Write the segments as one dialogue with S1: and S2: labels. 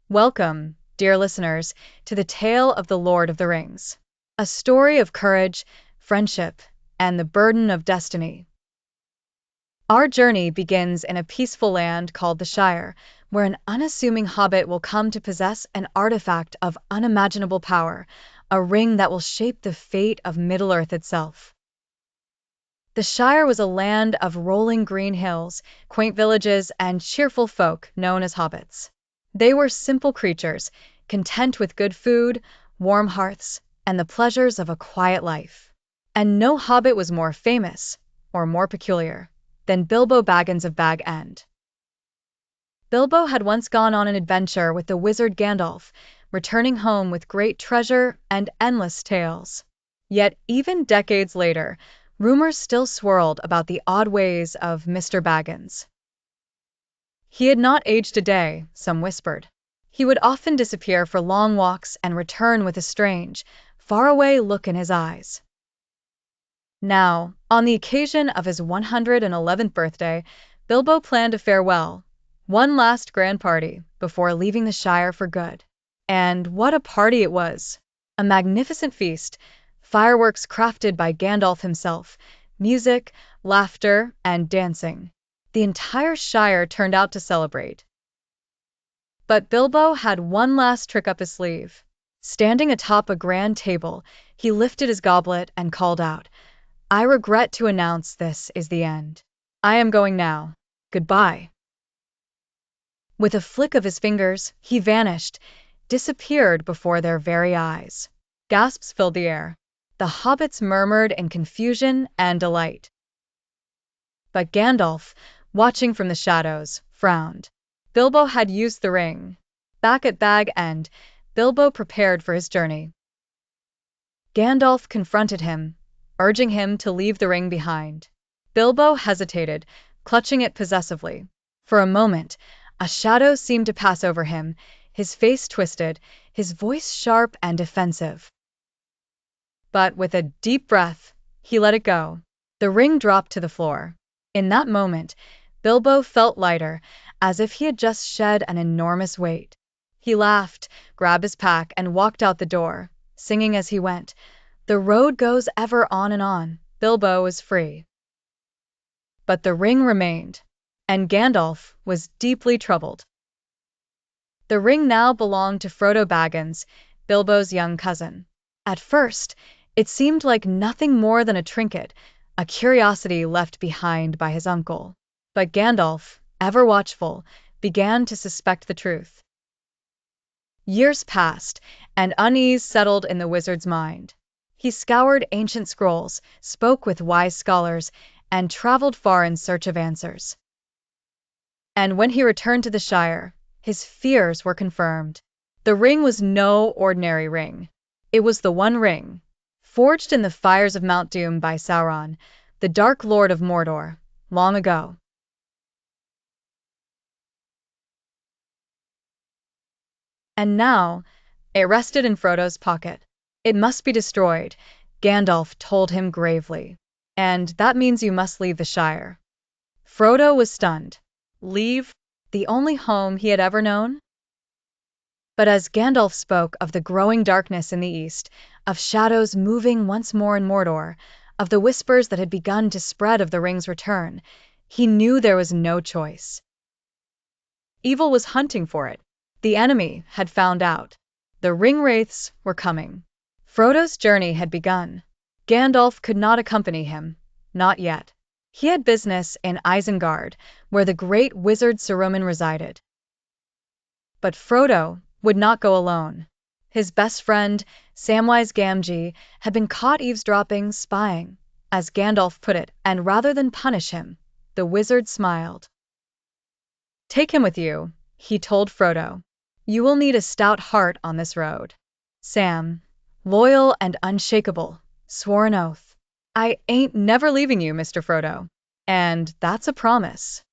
S1: Welcome, dear listeners, to the tale of the Lord of the Rings, a story of courage, friendship, and the burden of destiny. Our journey begins in a peaceful land called the Shire, where an unassuming hobbit will come to possess an artifact of unimaginable power, a ring that will shape the fate of Middle-earth itself. The Shire was a land of rolling green hills, quaint villages, and cheerful folk known as hobbits. They were simple creatures, content with good food, warm hearths, and the pleasures of a quiet life. And no hobbit was more famous, or more peculiar, than Bilbo Baggins of Bag End. Bilbo had once gone on an adventure with the wizard Gandalf, returning home with great treasure and endless tales. Yet, even decades later, rumors still swirled about the odd ways of Mr. Baggins. He had not aged a day, some whispered. He would often disappear for long walks and return with a strange, faraway look in his eyes. Now, on the occasion of his 111th birthday, Bilbo planned a farewell, one last grand party, before leaving the Shire for good. And what a party it was! A magnificent feast, fireworks crafted by Gandalf himself, music, laughter, and dancing. The entire Shire turned out to celebrate. But Bilbo had one last trick up his sleeve. Standing atop a grand table, he lifted his goblet and called out, "I regret to announce this is the end. I am going now. Goodbye." With a flick of his fingers, he vanished, disappeared before their very eyes. Gasps filled the air. The hobbits murmured in confusion and delight. But Gandalf, watching from the shadows, frowned. Bilbo had used the ring. Back at Bag End, Bilbo prepared for his journey. Gandalf confronted him, urging him to leave the ring behind. Bilbo hesitated, clutching it possessively. For a moment, a shadow seemed to pass over him, his face twisted, his voice sharp and defensive. But with a deep breath, he let it go. The ring dropped to the floor. In that moment, Bilbo felt lighter, as if he had just shed an enormous weight. He laughed, grabbed his pack, and walked out the door, singing as he went, "The road goes ever on and on, Bilbo is free." But the ring remained, and Gandalf was deeply troubled. The ring now belonged to Frodo Baggins, Bilbo's young cousin. At first, it seemed like nothing more than a trinket, a curiosity left behind by his uncle. But Gandalf, ever watchful, began to suspect the truth. Years passed, and unease settled in the wizard's mind. He scoured ancient scrolls, spoke with wise scholars, and traveled far in search of answers. And when he returned to the Shire, his fears were confirmed. The ring was no ordinary ring. It was the One Ring, forged in the fires of Mount Doom by Sauron, the Dark Lord of Mordor, long ago. And now, it rested in Frodo's pocket. "It must be destroyed," Gandalf told him gravely. "And that means you must leave the Shire." Frodo was stunned. Leave? The only home he had ever known? But as Gandalf spoke of the growing darkness in the east, of shadows moving once more in Mordor, of the whispers that had begun to spread of the ring's return, he knew there was no choice. Evil was hunting for it. The enemy had found out. The Ringwraiths were coming. Frodo's journey had begun. Gandalf could not accompany him, not yet. He had business in Isengard, where the great wizard Saruman resided. But Frodo would not go alone. His best friend, Samwise Gamgee, had been caught eavesdropping, spying, as Gandalf put it, and rather than punish him, the wizard smiled. "Take him with you," he told Frodo. "You will need a stout heart on this road." Sam, loyal and unshakable, swore an oath. "I ain't never leaving you, Mr. Frodo." And that's a promise.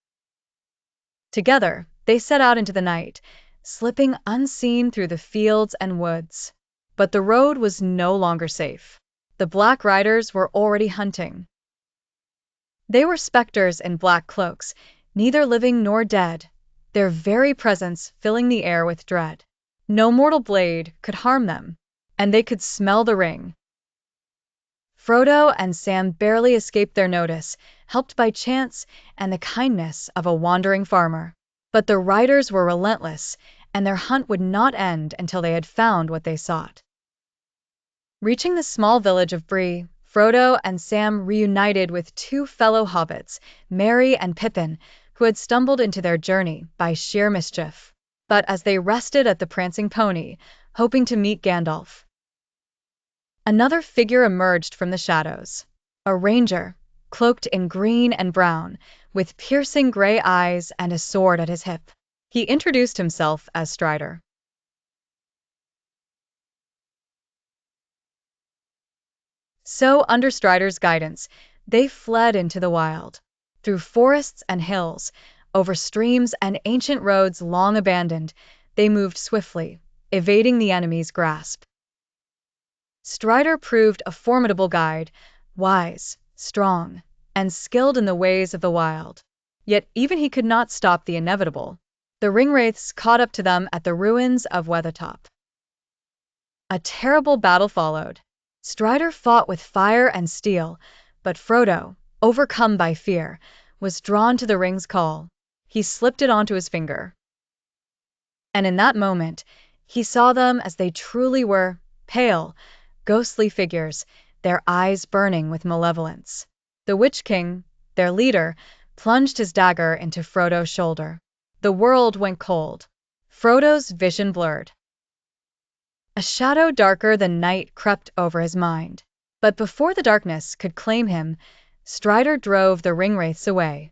S1: Together, they set out into the night, slipping unseen through the fields and woods. But the road was no longer safe. The Black Riders were already hunting. They were specters in black cloaks, neither living nor dead, their very presence filling the air with dread. No mortal blade could harm them, and they could smell the ring. Frodo and Sam barely escaped their notice, helped by chance and the kindness of a wandering farmer. But the riders were relentless, and their hunt would not end until they had found what they sought. Reaching the small village of Bree, Frodo and Sam reunited with two fellow hobbits, Merry and Pippin, who had stumbled into their journey by sheer mischief. But as they rested at the prancing pony, hoping to meet Gandalf, another figure emerged from the shadows. A ranger, cloaked in green and brown, with piercing gray eyes and a sword at his hip. He introduced himself as Strider. So, under Strider's guidance, they fled into the wild. Through forests and hills, over streams and ancient roads long abandoned, they moved swiftly, evading the enemy's grasp. Strider proved a formidable guide, wise, strong, and skilled in the ways of the wild. Yet even he could not stop the inevitable. The Ringwraiths caught up to them at the ruins of Weathertop. A terrible battle followed. Strider fought with fire and steel, but Frodo, overcome by fear, was drawn to the ring's call. He slipped it onto his finger. And in that moment, he saw them as they truly were, pale, ghostly figures, their eyes burning with malevolence. The Witch King, their leader, plunged his dagger into Frodo's shoulder. The world went cold. Frodo's vision blurred. A shadow darker than night crept over his mind. But before the darkness could claim him, Strider drove the Ringwraiths away.